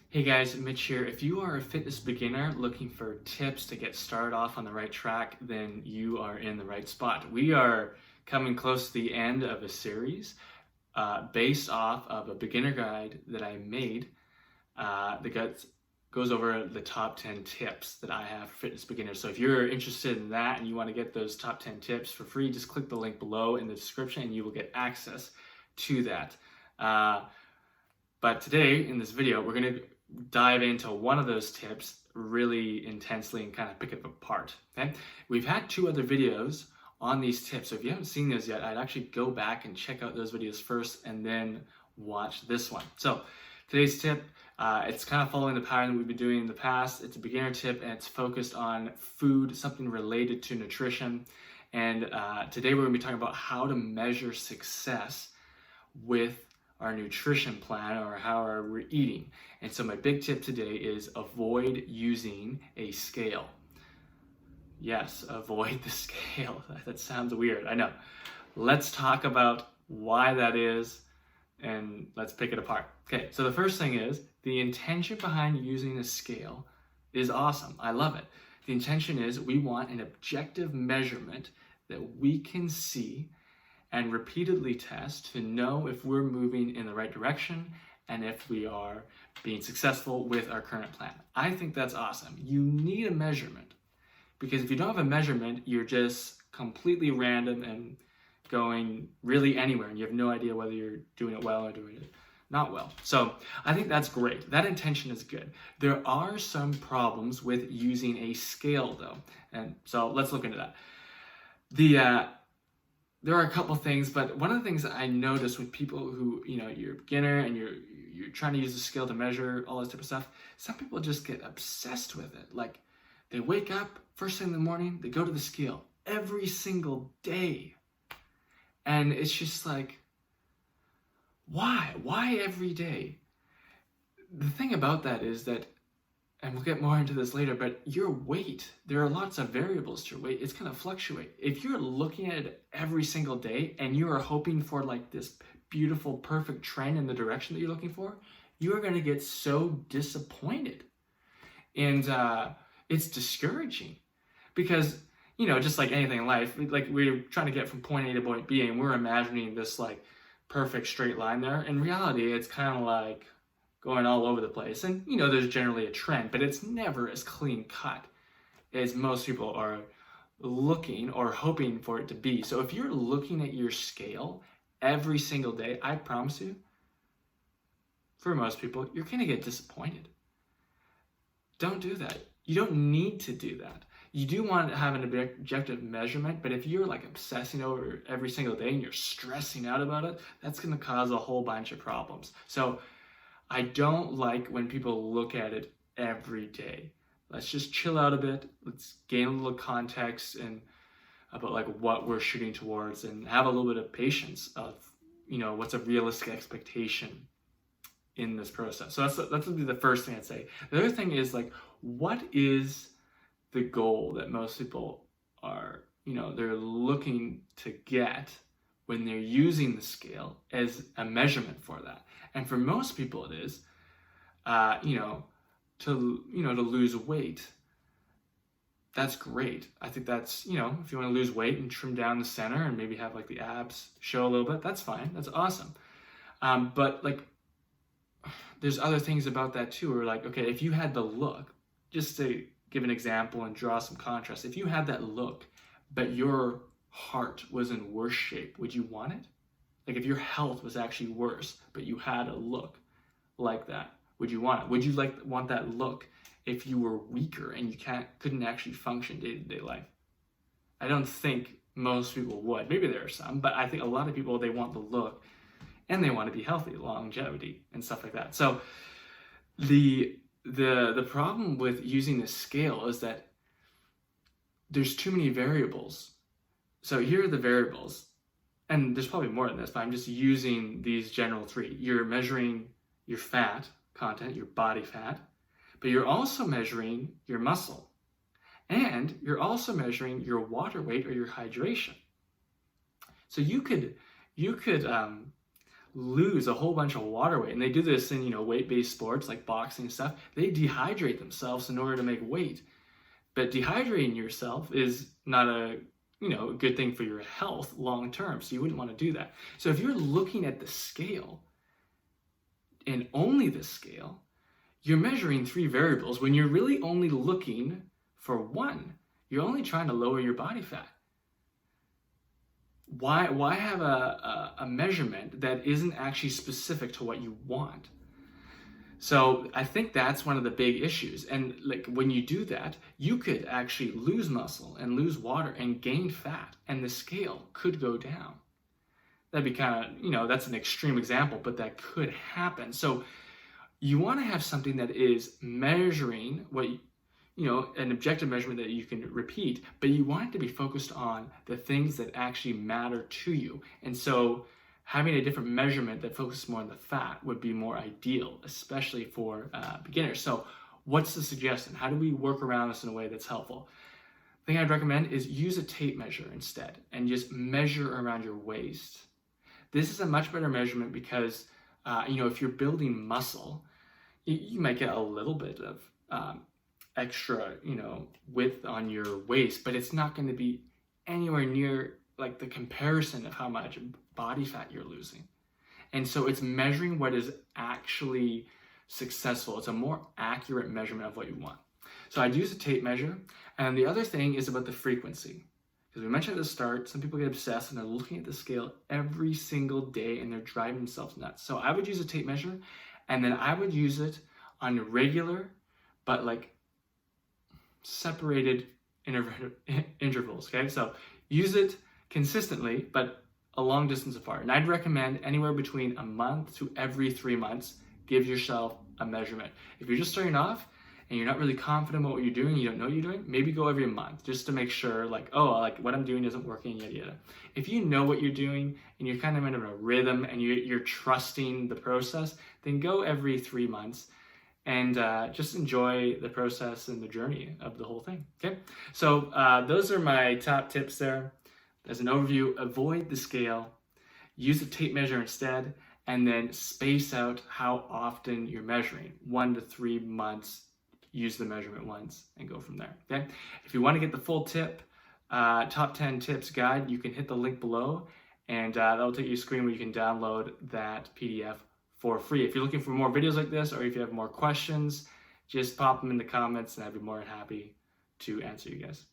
Hey guys, Mitch here. If you are a fitness beginner looking for tips to get started off on the right track, then you are in the right spot. We are coming close to the end of a series based off of a beginner guide that I made that goes over the top 10 tips that I have for fitness beginners. So if you're interested in that and you want to get those top 10 tips for free, just click the link below in the description and you will get access to that. But today in this video, we're going to dive into one of those tips really intensely and kind of pick it apart. Okay, we've had two other videos on these tips, so if you haven't seen those yet, I'd actually go back and check out those videos first and then watch this one. So today's tip, it's kind of following the pattern that we've been doing in the past. It's a beginner tip and it's focused on food, something related to nutrition. And today we're going to be talking about how to measure success with our nutrition plan or how we're eating. And so my big tip today is avoid using a scale. Yes, avoid the scale. That sounds weird, I know. Let's talk about why that is and let's pick it apart. Okay, so the first thing is the intention behind using a scale is awesome. I love it. The intention is we want an objective measurement that we can see and repeatedly test to know if we're moving in the right direction and if we are being successful with our current plan. I think that's awesome. You need a measurement because if you don't have a measurement, you're just completely random and going really anywhere and you have no idea whether you're doing it well or doing it not well. So I think that's great. That intention is good. There are some problems with using a scale though. And so let's look into that. There are a couple things, but one of the things that I notice with people who, you're a beginner and you're trying to use the scale to measure all this type of stuff, some people just get obsessed with it. Like they wake up first thing in the morning, they go to the scale every single day. And it's just like, why? Why every day? The thing about that is that, and we'll get more into this later, but your weight, there are lots of variables to your weight. It's going to fluctuate. If you're looking at it every single day and you are hoping for like this beautiful, perfect trend in the direction that you're looking for, you are going to get so disappointed. And it's discouraging because, just like anything in life, like we're trying to get from point A to point B and we're imagining this like perfect straight line there. In reality, it's kind of like going all over the place. And, there's generally a trend, but it's never as clean cut as most people are looking or hoping for it to be. So if you're looking at your scale every single day, I promise you, for most people, you're going to get disappointed. Don't do that. You don't need to do that. You do want to have an objective measurement, but if you're like obsessing over it every single day and you're stressing out about it, that's going to cause a whole bunch of problems. So I don't like when people look at it every day. Let's just chill out a bit. Let's gain a little context and about like what we're shooting towards and have a little bit of patience of, what's a realistic expectation in this process. So that's would be the first thing I'd say. The other thing is like, what is the goal that most people are, they're looking to get when they're using the scale as a measurement for that? And for most people it is, to lose weight. That's great. I think that's, if you want to lose weight and trim down the center and maybe have like the abs show a little bit, that's fine. That's awesome. But like, there's other things about that too, or like, okay, if you had the look, just to give an example and draw some contrast, if you had that look, but your heart was in worse shape, would you want it? Like if your health was actually worse, but you had a look like that, would you want it? Would you want that look if you were weaker and you couldn't actually function day-to-day life? I don't think most people would. Maybe there are some, but I think a lot of people, they want the look and they want to be healthy, longevity and stuff like that. So the problem with using the scale is that there's too many variables. So here are the variables. And there's probably more than this, but I'm just using these general three. You're measuring your fat content, your body fat, but you're also measuring your muscle. And you're also measuring your water weight or your hydration. So you could lose a whole bunch of water weight. And they do this in, weight-based sports like boxing and stuff. They dehydrate themselves in order to make weight. But dehydrating yourself is not a good thing for your health long term. So you wouldn't want to do that. So if you're looking at the scale and only the scale, you're measuring 3 variables when you're really only looking for one. You're only trying to lower your body fat. Why have a measurement that isn't actually specific to what you want? So I think that's one of the big issues. And like when you do that, you could actually lose muscle and lose water and gain fat, and the scale could go down. That'd be kind of, that's an extreme example, but that could happen. So you want to have something that is measuring what, an objective measurement that you can repeat, but you want it to be focused on the things that actually matter to you. And so having a different measurement that focuses more on the fat would be more ideal, especially for beginners. So what's the suggestion? How do we work around this in a way that's helpful? The thing I'd recommend is use a tape measure instead and just measure around your waist. This is a much better measurement because, if you're building muscle, you might get a little bit of extra, width on your waist, but it's not going to be anywhere near like the comparison of how much body fat you're losing. And so it's measuring what is actually successful. It's a more accurate measurement of what you want. So I'd use a tape measure. And the other thing is about the frequency. Because we mentioned at the start, some people get obsessed and they're looking at the scale every single day and they're driving themselves nuts. So I would use a tape measure, and then I would use it on regular, but like separated intervals, okay? So use it consistently, but a long distance apart. And I'd recommend anywhere between a month to every 3 months, give yourself a measurement. If you're just starting off and you're not really confident about what you're doing, you don't know what you're doing, maybe go every month just to make sure like what I'm doing isn't working, yada, yada. If you know what you're doing and you're kind of in a rhythm and you're trusting the process, then go every 3 months and just enjoy the process and the journey of the whole thing, okay? So those are my top tips there. As an overview, avoid the scale, use a tape measure instead, and then space out how often you're measuring. 1 to 3 months, use the measurement once and go from there, okay? If you want to get the full top 10 tips guide, you can hit the link below, and that'll take you to a screen where you can download that PDF for free. If you're looking for more videos like this, or if you have more questions, just pop them in the comments and I'd be more than happy to answer you guys.